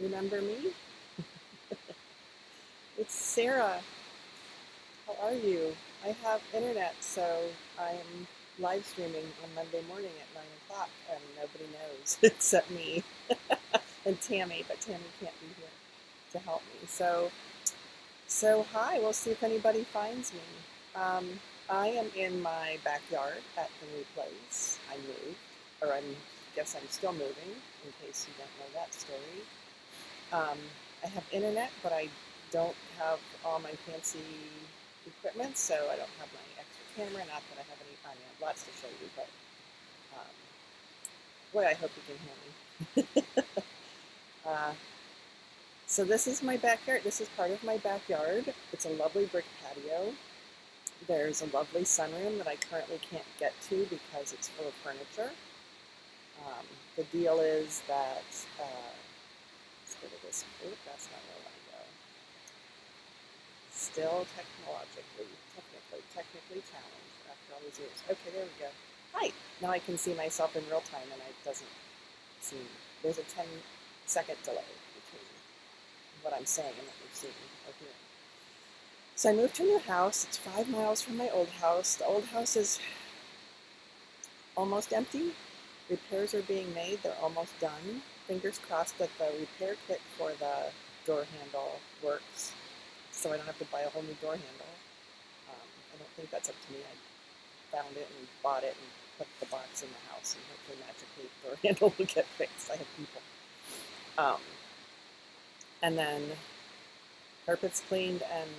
Remember me? It's Sarah. How are you? I have internet, so I'm live streaming on Monday morning at 9 o'clock, and nobody knows except me and Tammy, but Tammy can't be here to help me. So hi, we'll see if anybody finds me. I am in my backyard at the new place. I moved, or guess I'm still moving, in case you don't know that story. Um, I have internet, but I don't have all my fancy equipment, so I don't have my extra camera. Not that I have any, I mean, I have lots to show you, but um, boy, I hope you can hear me. uh, so this is my backyard. This is part of my backyard. It's a lovely brick patio. There's a lovely sunroom that I currently can't get to because it's full of furniture. The deal is that, let's go to this, that's not where I want to go. Still technically challenged after all these years. Okay, there we go. Hi. Now I can see myself in real time, and it doesn't seem, there's a 10-second delay between what I'm saying and what you're seeing or hearing. So I moved to a new house. It's 5 miles from my old house. The old house is almost empty. Repairs are being made. They're almost done. Fingers crossed that the repair kit for the door handle works, so I don't have to buy a whole new door handle. I don't think that's up to me. I found it and bought it and put the box in the house, and hopefully magically the door handle will get fixed. I have people. Um, and then carpets cleaned and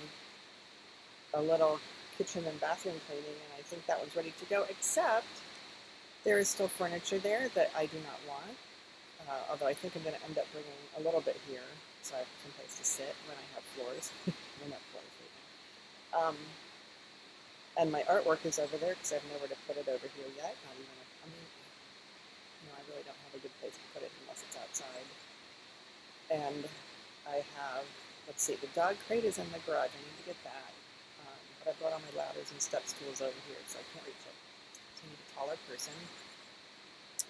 a little kitchen and bathroom cleaning, and I think that one's ready to go, except there is still furniture there that I do not want. Although I think I'm going to end up bringing a little bit here, so I have some place to sit when I have floors. We're not floors right now. And my artwork is over there because I have nowhere to put it over here yet. Not even, I mean, I really don't have a good place to put it unless it's outside. And I have, let's see, the dog crate is in the garage. I need to get that. But I brought all my ladders and step stools over here, so I can't reach it. So I need a taller person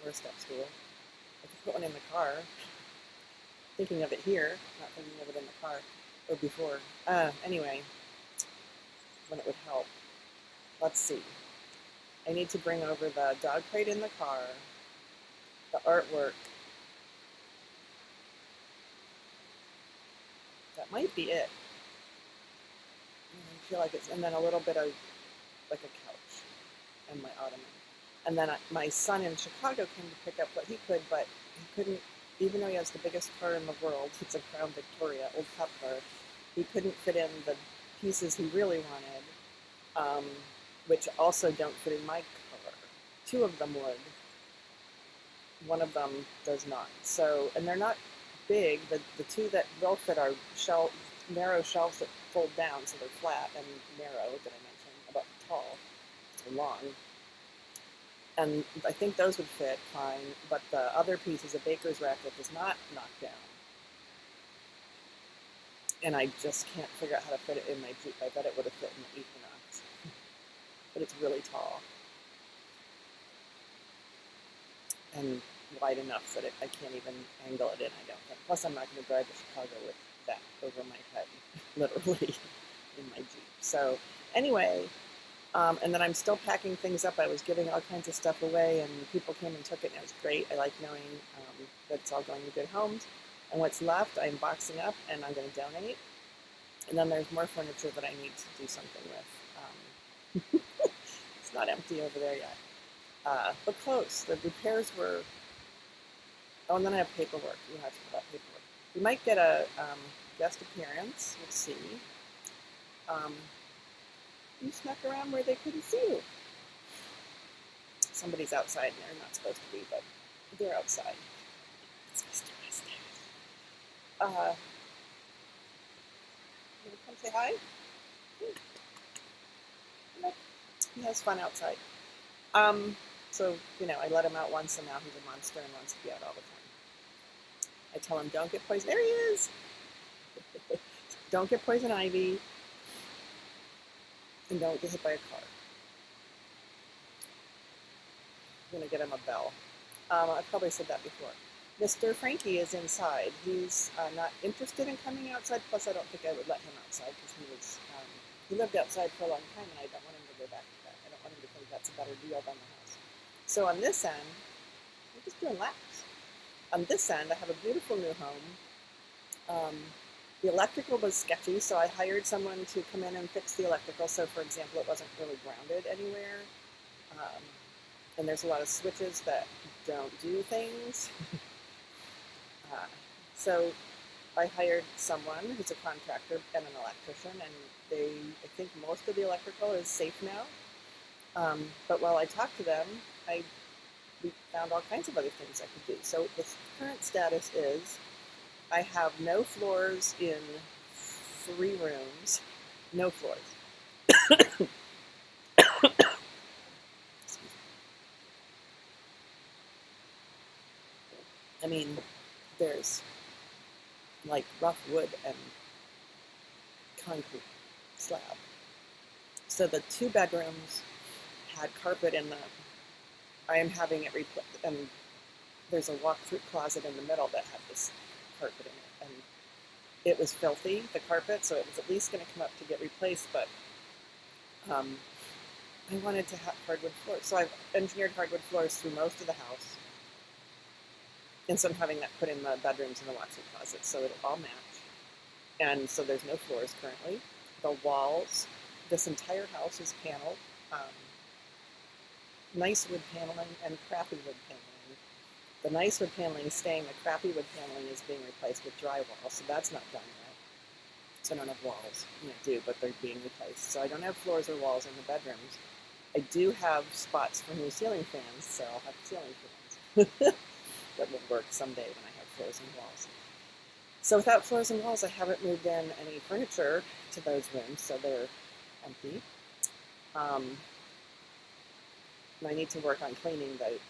or a step stool. I could put one in the car. Thinking of it here, not thinking of it in the car or before. Anyway, when it would help. Let's see. I need to bring over the dog crate in the car, the artwork. That might be it. I feel like it's, and then a little bit of like a couch and my ottoman. And then my son in Chicago came to pick up what he could, but he couldn't, even though he has the biggest car in the world, it's a Crown Victoria, old cop car, he couldn't fit in the pieces he really wanted, which also don't fit in my car. Two of them would. One of them does not. So, and they're not big. The two that will fit are narrow shelves that fold down, so they're flat and narrow, that I mentioned, about tall or long. And I think those would fit fine, but the other piece is a baker's rack that does not knock down. And I just can't figure out how to fit it in my Jeep. I bet it would have fit in the Equinox. But it's really tall. And wide enough that I can't even angle it in, I don't think. Plus, I'm not going to drive to Chicago with that over my head, literally, in my Jeep. So, anyway, and then I'm still packing things up. I was giving all kinds of stuff away, and people came and took it, and it was great. I like knowing that it's all going to good homes. And what's left, I'm boxing up, and I'm going to donate. And then there's more furniture that I need to do something with. It's not empty over there yet. But close. The repairs were. Oh, and then I have paperwork. You have to put out paperwork. We might get a guest appearance. We'll see. You snuck around where they couldn't see you. Somebody's outside and they're not supposed to be, but they're outside. It's Mr. Mustache. You want to come say hi? No. He has fun outside. So, I let him out once, and now he's a monster and wants to be out all the time. I tell him, don't get poison. There he is! Don't get poison ivy, and don't get hit by a car. I'm going to get him a bell. I probably said that before. Mr. Frankie is inside. He's not interested in coming outside. Plus, I don't think I would let him outside because he lived outside for a long time, and I don't want him to go back to that. I don't want him to think that's a better deal than the house. So on this end, I'm just doing laps. On this end, I have a beautiful new home. The electrical was sketchy, so I hired someone to come in and fix the electrical. So, for example, it wasn't really grounded anywhere. Um, and there's a lot of switches that don't do things. So I hired someone who's a contractor and an electrician, and I think most of the electrical is safe now. But while I talked to them, we found all kinds of other things I could do. So the current status is I have no floors in 3 rooms. No floors. I mean, there's like rough wood and concrete slab. So the 2 bedrooms had carpet in the. I am having it replaced, and there's a walk-through closet in the middle that had this carpet in it, and it was filthy, the carpet, so it was at least going to come up to get replaced, but I wanted to have hardwood floors. So I've engineered hardwood floors through most of the house, and so I'm having that put in the bedrooms and the walk-through closets, so it'll all match. And so there's no floors currently. The walls, this entire house is paneled. Nice wood paneling and crappy wood paneling. The nice wood paneling is staying, the crappy wood paneling is being replaced with drywall, so that's not done yet. So I don't have walls. I do, but they're being replaced. So I don't have floors or walls in the bedrooms. I do have spots for new ceiling fans, so I'll have ceiling fans. That will work someday when I have floors and walls. So without floors and walls, I haven't moved in any furniture to those rooms, so they're empty. I need to work on cleaning the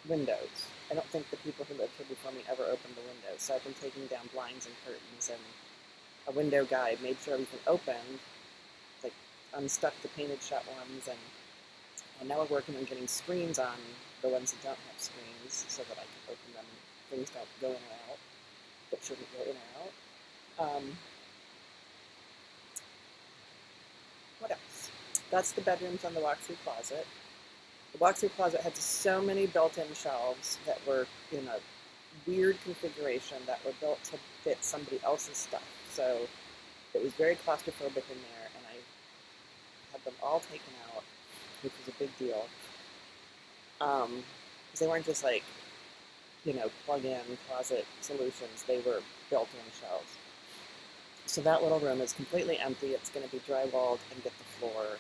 windows. I don't think the people who lived here before me ever opened the windows, so I've been taking down blinds and curtains, and a window guy made sure everything opened, like unstuck the painted shut ones, and now we're working on getting screens on the ones that don't have screens so that I can open them and things don't go in or out that shouldn't go in or out. What else? That's the bedrooms on the walk-through closet. The walk-through closet had so many built-in shelves that were in a weird configuration that were built to fit somebody else's stuff. So it was very claustrophobic in there, and I had them all taken out, which was a big deal. Because they weren't just like, plug-in closet solutions. They were built-in shelves. So that little room is completely empty. It's going to be drywalled and get the floor,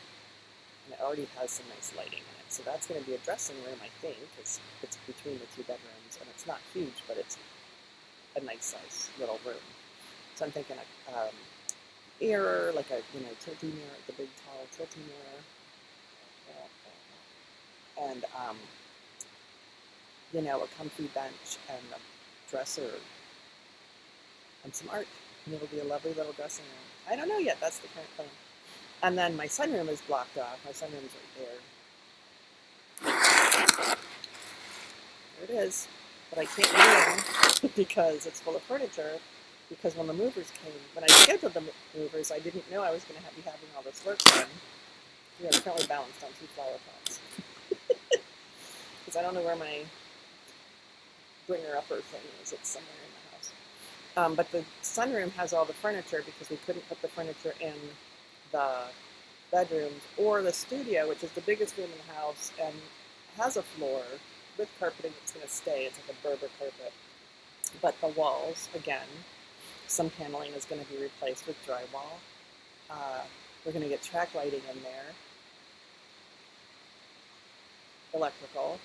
and it already has some nice lighting in it. So that's going to be a dressing room, I think. It's between the 2 bedrooms, and it's not huge, but it's a nice size little room. So I'm thinking a mirror, like a tilty mirror, the big tall tilty mirror, and a comfy bench and a dresser and some art. And it'll be a lovely little dressing room. I don't know yet. That's the current plan. And then my sunroom is blocked off. My sunroom's right there. There it is. But I can't get in because it's full of furniture. Because when I scheduled the movers, I didn't know I was going to be having all this work done. We are currently balanced on 2 flower pots. Because I don't know where my bringer-upper thing is. It's somewhere in the house. But the sunroom has all the furniture because we couldn't put the furniture in the bedrooms or the studio, which is the biggest room in the house and has a floor with carpeting that's going to stay. It's like a Berber carpet. But the walls, again, some paneling is going to be replaced with drywall. We're going to get track lighting in there. Electrical.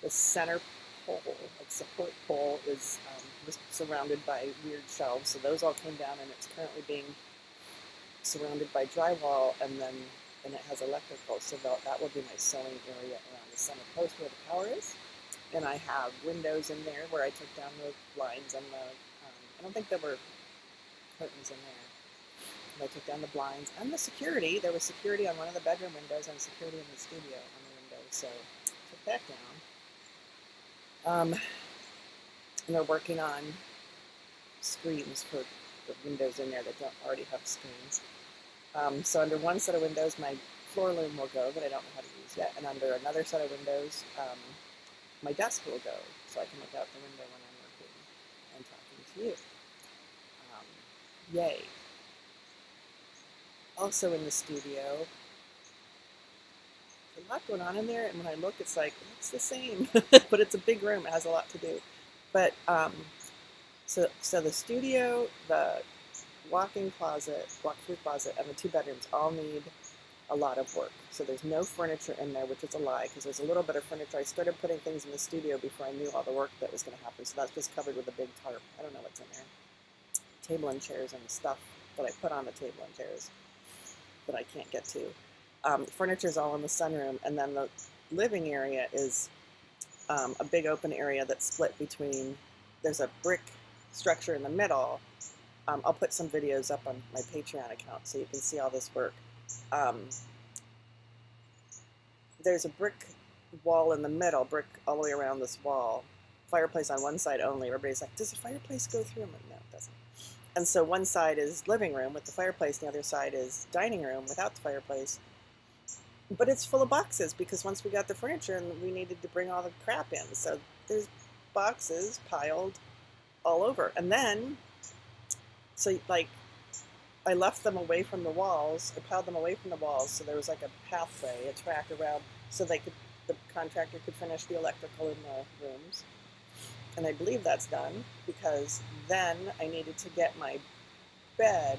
The center pole, like support pole, was surrounded by weird shelves. So those all came down, and it's currently being surrounded by drywall, and it has electrical. So that will be my sewing area around the center post where the power is. And I have windows in there where I took down the blinds and I don't think there were curtains in there. And I took down the blinds and the security. There was security on one of the bedroom windows and security in the studio on the window. So I took that down. and they're working on screens for the windows in there that don't already have screens. So under one set of windows, my floor loom will go that I don't know how to use yet, and under another set of windows, my desk will go, so I can look out the window when I'm working and talking to you. Yay. Also in the studio, a lot going on in there, and when I look, it's like, it's the same, but it's a big room, it has a lot to do. But, so the studio, the walk-through closet, and the 2 bedrooms all need a lot of work. So there's no furniture in there, which is a lie, because there's a little bit of furniture. I started putting things in the studio before I knew all the work that was going to happen, so that's just covered with a big tarp. I don't know what's in there. Table and chairs and stuff that I put on the table and chairs that I can't get to. Furniture is all in the sunroom, and then the living area is a big open area that's split between, there's a brick structure in the middle. I'll put some videos up on my Patreon account so you can see all this work. There's a brick wall in the middle, brick all the way around this wall, fireplace on one side only. Everybody's like, does the fireplace go through? I'm like, no, it doesn't. And so one side is living room with the fireplace, the other side is dining room without the fireplace. But it's full of boxes because once we got the furniture and we needed to bring all the crap in. So there's boxes piled all over. And then, so like, I left them away from the walls. I piled them away from the walls, so there was like a pathway, a track around, so the contractor could finish the electrical in the rooms. And I believe that's done, because then I needed to get my bed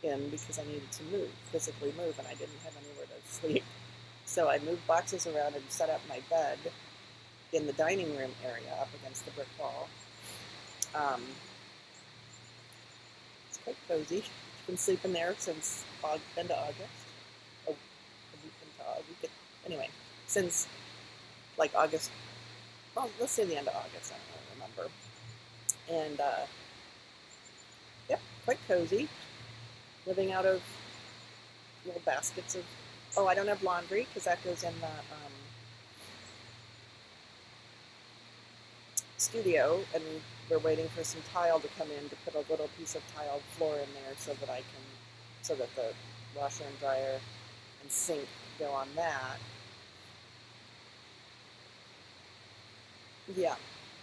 in because I needed to physically move, and I didn't have anywhere to sleep. So I moved boxes around and set up my bed in the dining room area up against the brick wall. It's quite cozy. Been sleeping there since end of August. Anyway, since like August. Well, let's say the end of August. I don't remember. And yeah, quite cozy. Living out of little baskets of. Oh, I don't have laundry because that goes in the studio, and we're waiting for some tile to come in to put a little piece of tiled floor in there so that the washer and dryer and sink go on that. Yeah,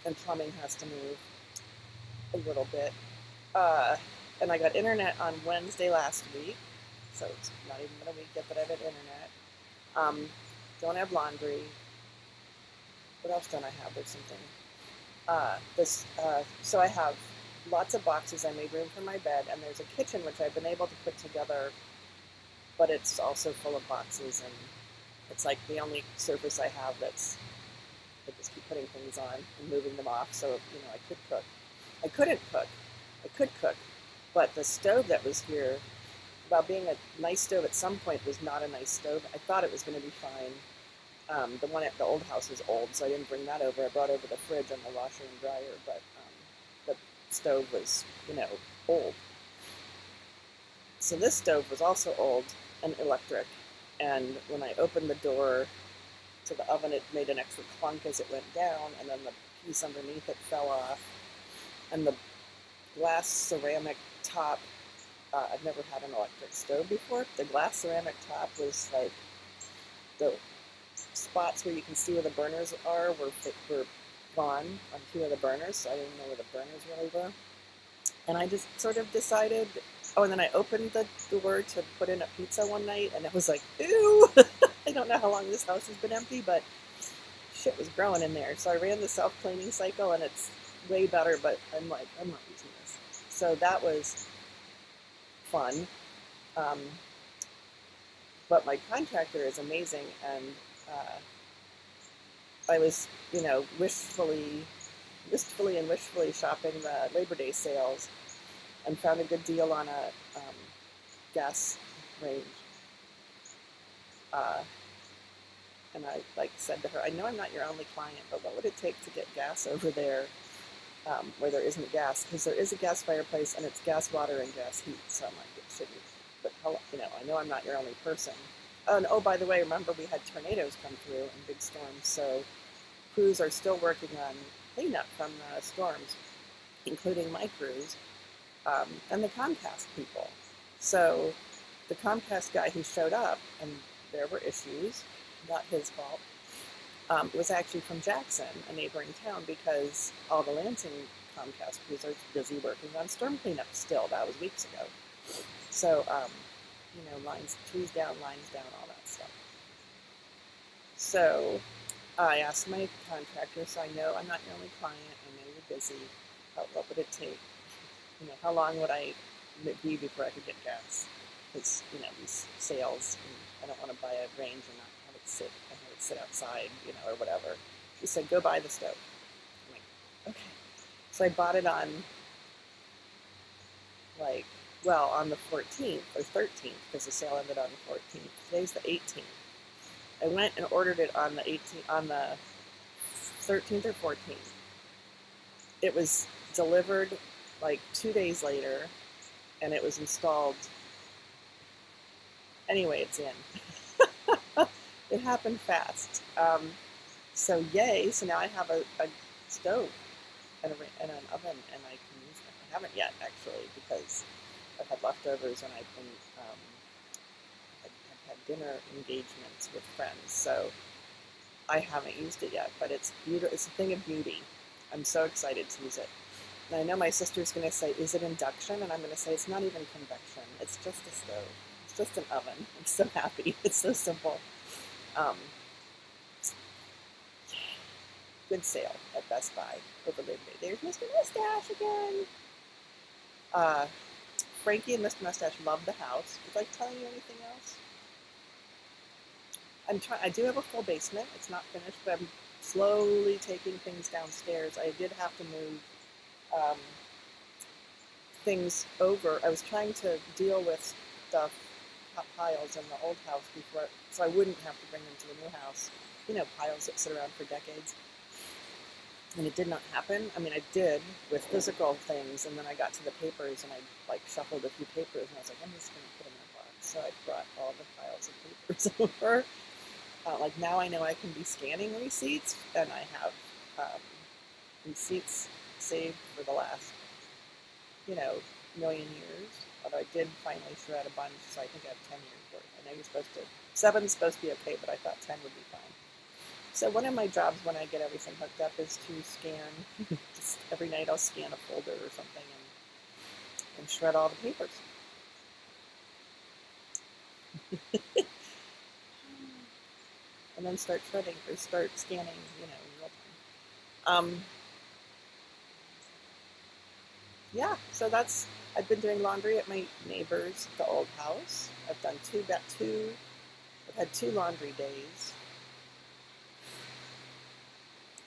and plumbing has to move a little bit. And I got internet on Wednesday last week, so it's not even been a week yet that I've had internet. Don't have laundry. What else don't I have? There's something. So I have lots of boxes. I made room for my bed, and there's a kitchen which I've been able to put together, but it's also full of boxes, and it's like the only surface I have that's, I just keep putting things on and moving them off, so, you know, I could cook. I couldn't cook. I could cook, but the stove that was here, while being a nice stove at some point, was not a nice stove. I thought it was going to be fine. The one at the old house is old, so I didn't bring that over. I brought over the fridge and the washer and dryer, but the stove was, you know, old. So this stove was also old and electric, and when I opened the door to the oven, it made an extra clunk as it went down, and then the piece underneath it fell off, and the glass ceramic top, I've never had an electric stove before. The glass ceramic top was like, the spots where you can see where the burners are were gone on 2 of the burners, so I didn't know where the burners really were. And I just sort of decided, oh, and then I opened the door to put in a pizza one night, and it was like, ew! I don't know how long this house has been empty, but shit was growing in there. So I ran the self-cleaning cycle, and it's way better, but I'm like, I'm not using this. So that was fun. But my contractor is amazing, and I was, you know, wistfully shopping the Labor Day sales, and found a good deal on a gas range. And I said to her, I know I'm not your only client, but what would it take to get gas over there where there isn't gas? Because there is a gas fireplace, and it's gas water and gas heat. So I'm like, it shouldn't. But you know, I know I'm not your only person. And oh, by the way, remember we had tornadoes come through and big storms, so crews are still working on cleanup from the storms, including my crews, and the Comcast people. So the Comcast guy who showed up, and there were issues, not his fault, was actually from Jackson, a neighboring town, because all the Lansing Comcast crews are busy working on storm cleanup still. That was weeks ago. So, trees down, lines down, all that stuff. So I asked my contractor, so I know I'm not your only client, I know you're busy. What would it take? How long would I be before I could get gas? Because, these sales, I don't want to buy a range and not have it sit outside, or whatever. He said, go buy the stove. I'm like, okay. So I bought it on, on the 14th or 13th, because the sale ended on the 14th. Today's the 18th. I went and ordered it on the 13th or 14th. It was delivered 2 days later, and it was installed. Anyway, it's in. It happened fast. So yay! So now I have a stove and an oven, and I can use them. I haven't yet, actually, because I've had leftovers, and I've had dinner engagements with friends. So I haven't used it yet, but it's beautiful. It's a thing of beauty. I'm so excited to use it. And I know my sister's going to say, is it induction? And I'm going to say, it's not even convection. It's just a stove. It's just an oven. I'm so happy. It's so simple. Good sale at Best Buy over Labor Day. There's Mr. Mustache again. Frankie and Mr. Mustache love the house. Would I tell you anything else? I do have a full basement. It's not finished, but I'm slowly taking things downstairs. I did have to move things over. I was trying to deal with stuff, piles in the old house before, so I wouldn't have to bring them to the new house. Piles that sit around for decades. And it did not happen. I mean, I did with physical things, and then I got to the papers, and I shuffled a few papers, and I was like, I'm just going to put them in a box. So I brought all the piles of papers over. Now I know I can be scanning receipts, and I have receipts saved for the last, million years. Although I did finally shred a bunch, so I think I have 10 years worth. I know 7's supposed to be okay, but I thought 10 would be fine. So one of my jobs when I get everything hooked up is to scan. Just every night I'll scan a folder or something and shred all the papers. And then start shredding or start scanning, in real time. Yeah, so I've been doing laundry at my neighbor's, the old house. I've done I've had 2 laundry days.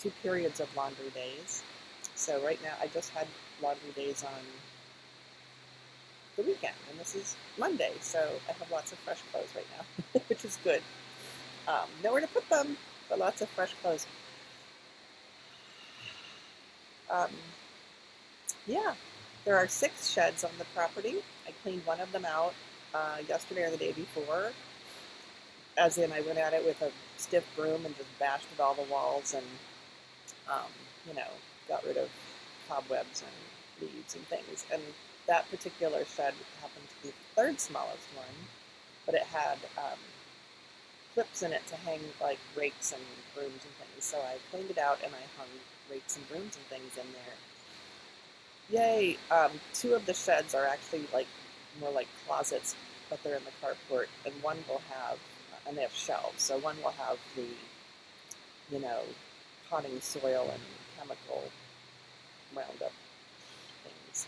2 periods of laundry days. So right now I just had laundry days on the weekend, and this is Monday, so I have lots of fresh clothes right now, which is good. Nowhere to put them, but lots of fresh clothes. Yeah, there are 6 sheds on the property. I cleaned one of them out yesterday or the day before, as in I went at it with a stiff broom and just bashed at all the walls and got rid of cobwebs and leaves and things. And that particular shed happened to be the 3rd smallest one, but it had clips in it to hang rakes and brooms and things. So I cleaned it out and I hung rakes and brooms and things in there. Yay! 2 of the sheds are actually more like closets, but they're in the carport, and one will have, and they have shelves. So one will have the, potting soil and chemical Roundup things.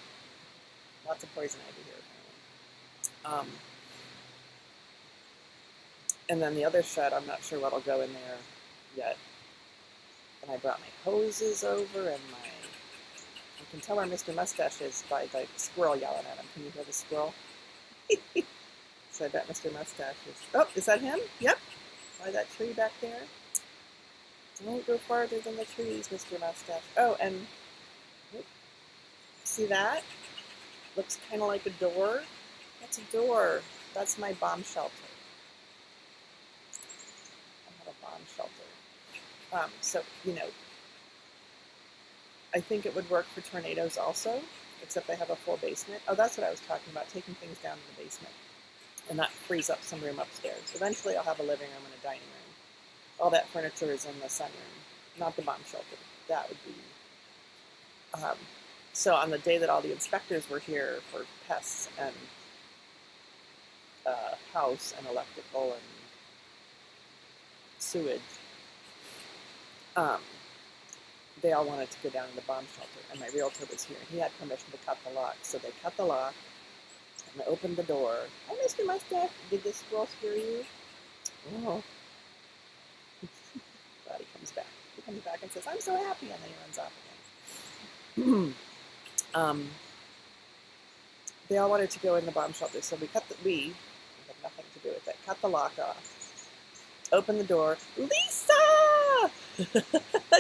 Lots of poison ivy here, apparently. And then the other shed, I'm not sure what'll go in there yet. And I brought my hoses over, and I can tell where Mr. Mustache is by the squirrel yelling at him. Can you hear the squirrel? So I bet Mr. Mustache is... Oh, is that him? Yep. By that tree back there. Don't go farther than the trees, Mr. Mustache. Oh, and... See that? Looks kind of like a door. That's a door. That's my bomb shelter. I have a bomb shelter. So, I think it would work for tornadoes also, except I have a full basement. Oh, that's what I was talking about, taking things down to the basement. And that frees up some room upstairs. Eventually I'll have a living room and a dining room. All that furniture is in the sunroom, not the bomb shelter. That would be... so on the day that all the inspectors were here for pests and house and electrical and sewage, they all wanted to go down in the bomb shelter, and my realtor was here. He had permission to cut the lock, so they cut the lock and opened the door. Hi, Mr. Mustache. Did this squirrel scare you? Oh. Glad he comes back. He comes back and says, "I'm so happy," and then he runs off again. They all wanted to go in the bomb shelter, so we had nothing to do with it, cut the lock off, opened the door. Lisa!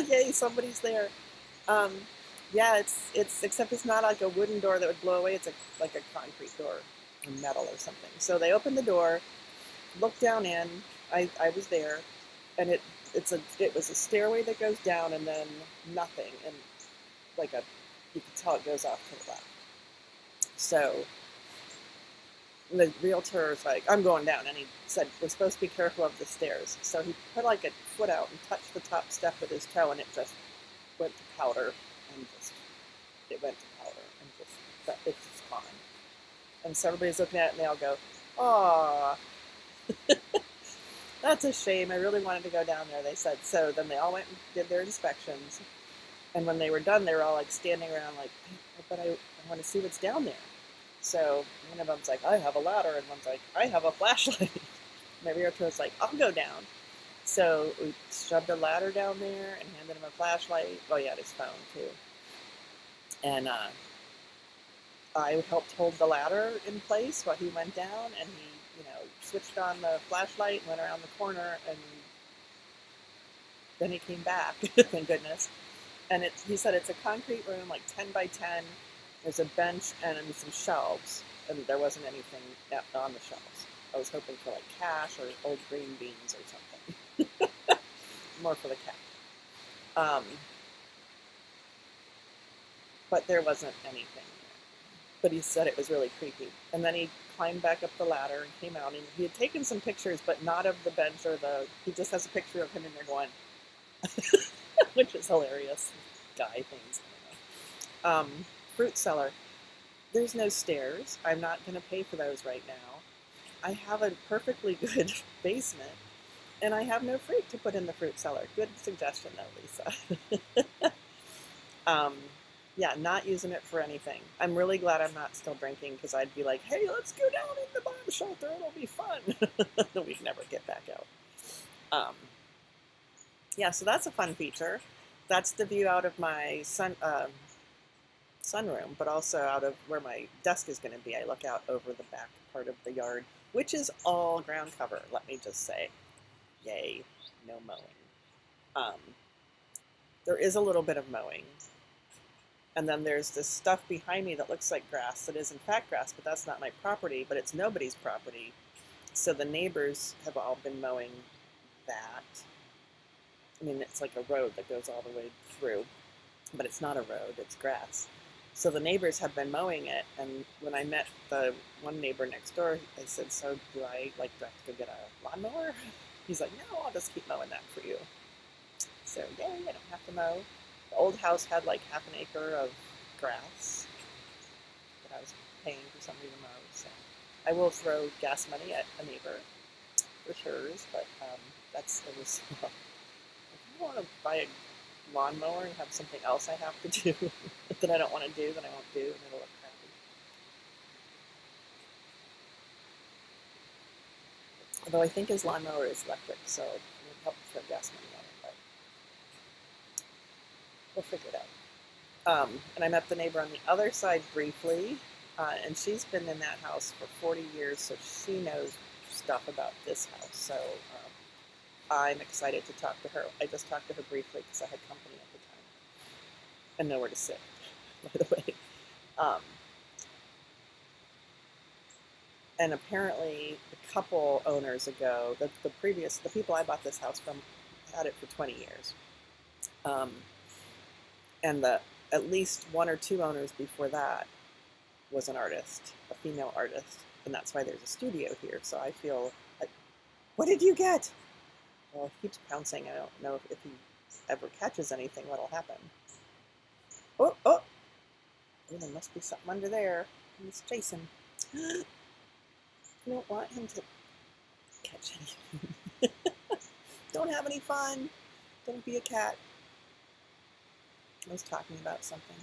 Yay, somebody's there. Yeah, it's except it's not like a wooden door that would blow away. It's like a concrete door, or metal or something. So they opened the door, looked down in. I was there, and it was a stairway that goes down and then nothing, and you could tell it goes off to the left. So the realtor was like, "I'm going down," and he said, "We're supposed to be careful of the stairs." So he put like a foot out and touched the top step with his toe, and it just went to powder, and it went to powder, and it's just gone. And so everybody's looking at it, and they all go, "Aw, that's a shame. I really wanted to go down there," they said. So then they all went and did their inspections, and when they were done, they were all like standing around like, "But I want to see what's down there." So one of them's like, "I have a ladder," and one's like, "I have a flashlight." My realtor was like, "I'll go down." So we shoved a ladder down there and handed him a flashlight. Oh, he had his phone too. And I helped hold the ladder in place while he went down, and he, switched on the flashlight and went around the corner, and then he came back, thank goodness. And he said it's a concrete room, like 10 by 10. There's a bench and some shelves, and there wasn't anything on the shelves. I was hoping for like cash or old green beans or something. More for the cat. But there wasn't anything there. But he said it was really creepy. And then he climbed back up the ladder and came out, and he had taken some pictures, but not of the bench he just has a picture of him in there going, which is hilarious. Guy things. I don't know. Fruit cellar. There's no stairs. I'm not going to pay for those right now. I have a perfectly good basement, and I have no fruit to put in the fruit cellar. Good suggestion, though, Lisa. Yeah, not using it for anything. I'm really glad I'm not still drinking, because I'd be like, "Hey, let's go down in the bomb shelter. It'll be fun." We'd never get back out. Yeah, so that's a fun feature. That's the view out of my sunroom, but also out of where my desk is going to be. I look out over the back part of the yard, which is all ground cover, let me just say. Yay, no mowing. There is a little bit of mowing. And then there's this stuff behind me that looks like grass that is in fact grass, but that's not my property, but it's nobody's property. So the neighbors have all been mowing that. I mean, it's like a road that goes all the way through, but it's not a road, it's grass. So the neighbors have been mowing it, and when I met the one neighbor next door, I said, "So do I have to go get a lawnmower?" He's like, "No, I'll just keep mowing that for you." So yay, I don't have to mow. The old house had like half an acre of grass that I was paying for somebody to mow, so I will throw gas money at a neighbor for sure, but it was, I don't want to buy a lawnmower and have something else I have to do that I don't want to do, that I won't do, and it'll look crappy. Although I think his lawnmower is electric, so it would help throw gas money on it, but we'll figure it out. And I met the neighbor on the other side briefly, and she's been in that house for 40 years, so she knows stuff about this house. So I'm excited to talk to her. I just talked to her briefly because I had company at the time and nowhere to sit, by the way. And apparently, a couple owners ago, the people I bought this house from had it for 20 years. And at least one or two owners before that was an artist, a female artist, and that's why there's a studio here. So I feel like, what did you get? Well, he keeps pouncing. I don't know if he ever catches anything, what'll happen. Oh, oh! Oh, there must be something under there. He's chasing. You don't want him to catch anything. Don't have any fun. Don't be a cat. I was talking about something.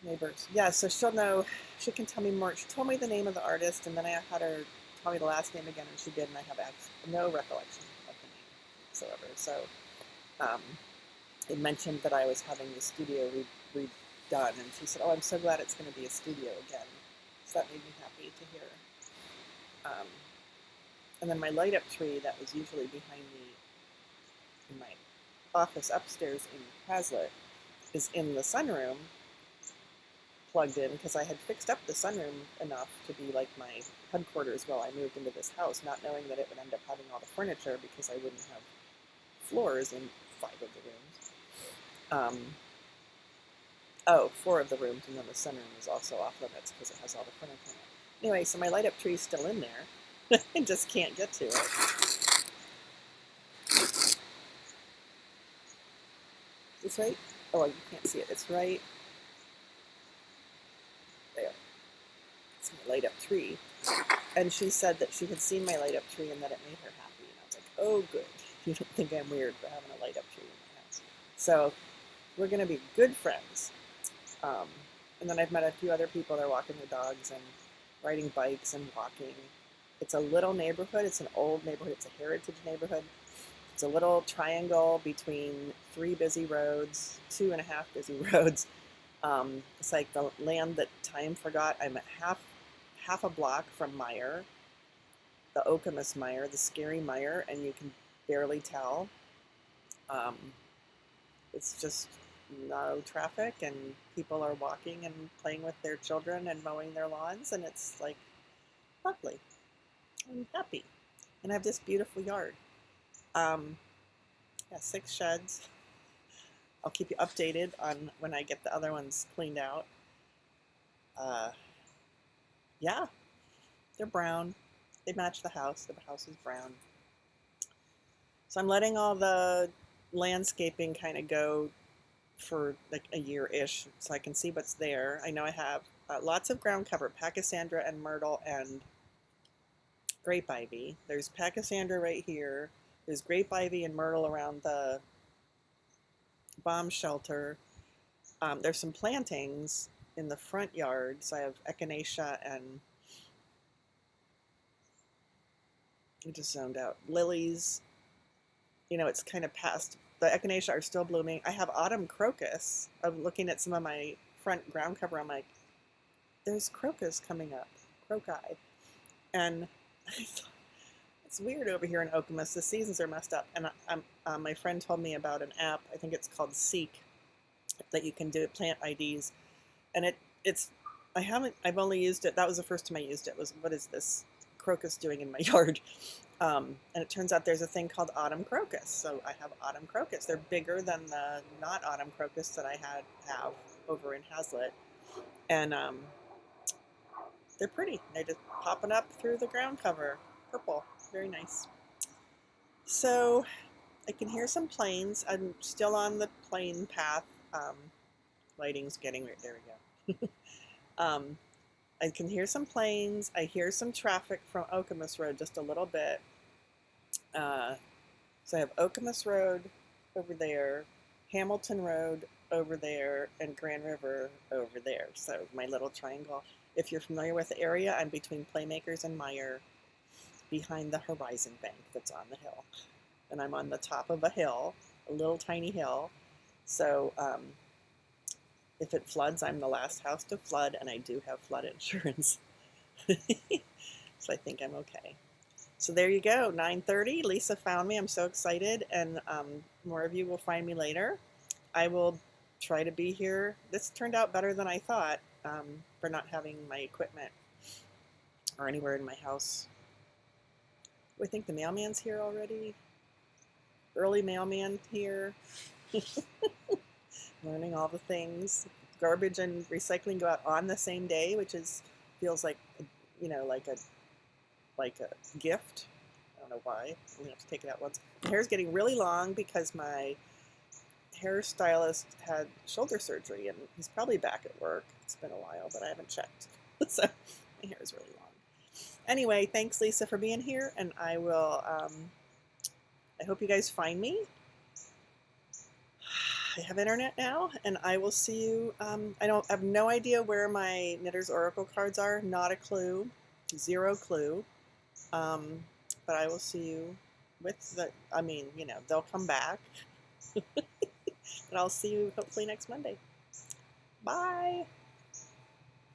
Neighbors. Yeah, so she'll know. She can tell me more. She told me the name of the artist, and then I had her tell me the last name again, and she did, and I have no recollection of the name whatsoever. So it mentioned that I was having the studio redone, and she said, "Oh, I'm so glad it's going to be a studio again." So that made me happy to hear. And then my light up tree that was usually behind me in my office upstairs in Hazlitt is in the sunroom, plugged in, because I had fixed up the sunroom enough to be like my headquarters while I moved into this house, not knowing that it would end up having all the furniture because I wouldn't have floors in 5 of the rooms. Oh, 4 of the rooms, and then the sunroom is also off limits because it has all the furniture in it. Anyway, so my light up tree is still in there. I just can't get to it. Is this right? Oh, you can't see it. It's right there. It's my light up tree. And she said that she had seen my light up tree and that it made her happy. And I was like, oh, good. You don't think I'm weird for having a light up tree in my house. So we're going to be good friends. And then I've met a few other people. They're walking their dogs and riding bikes and walking. It's a little neighborhood. It's an old neighborhood. It's a heritage neighborhood. It's a little triangle between 3 busy roads, 2.5 busy roads. It's like the land that time forgot. I'm at half a block from Meijer, the Okemos Meijer, the scary Meijer, and you can barely tell. It's just no traffic, and people are walking and playing with their children and mowing their lawns, and it's like lovely. I'm happy, and I have this beautiful yard. Yeah, 6 sheds. I'll keep you updated on when I get the other ones cleaned out. Yeah, they're brown. They match the house. The house is brown. So I'm letting all the landscaping kind of go for like a year-ish so I can see what's there. I know I have lots of ground cover, Pachysandra and myrtle and grape ivy. There's Pachysandra right here. There's grape ivy and myrtle around the bomb shelter. There's some plantings in the front yard. So I have echinacea and, I just zoned out, lilies. You know, it's kind of past. The echinacea are still blooming. I have autumn crocus. I'm looking at some of my front ground cover. I'm like, there's crocus coming up, croci. And I thought, it's weird over here in Okemos. The seasons are messed up. And my friend told me about an app, I think it's called Seek, that you can do plant IDs. And I've only used it, that was the first time I used it, was what is this crocus doing in my yard? And it turns out there's a thing called autumn crocus. So I have autumn crocus. They're bigger than the not autumn crocus that I have over in Hazlitt. And they're pretty. They're just popping up through the ground cover. Purple. Very nice. So I can hear some planes. I'm still on the plane path. Lighting's getting right there. We go. I can hear some planes. I hear some traffic from Okemos Road just a little bit. So I have Okemos Road over there, Hamilton Road over there, and Grand River over there. So my little triangle. If you're familiar with the area, I'm between Playmakers and Meijer, behind the Horizon Bank that's on the hill. And I'm on the top of a hill, a little tiny hill. So if it floods, I'm the last house to flood, and I do have flood insurance. So I think I'm okay. So there you go, 9:30. Lisa found me. I'm so excited, and more of you will find me later. I will try to be here. This turned out better than I thought for not having my equipment or anywhere in my house. I think the mailman's here already. Early mailman here. learning all the things. Garbage and recycling go out on the same day, which feels like, like a gift. I don't know why. I only have to take it out once. My hair's getting really long because my hairstylist had shoulder surgery, and he's probably back at work. It's been a while, but I haven't checked. So my hair is really long. Anyway, thanks, Lisa, for being here, and I will. I hope you guys find me. I have internet now, and I will see you. I have no idea where my Knitter's Oracle cards are. Not a clue. Zero clue. But I will see you with the. I mean, they'll come back. And I'll see you hopefully next Monday. Bye.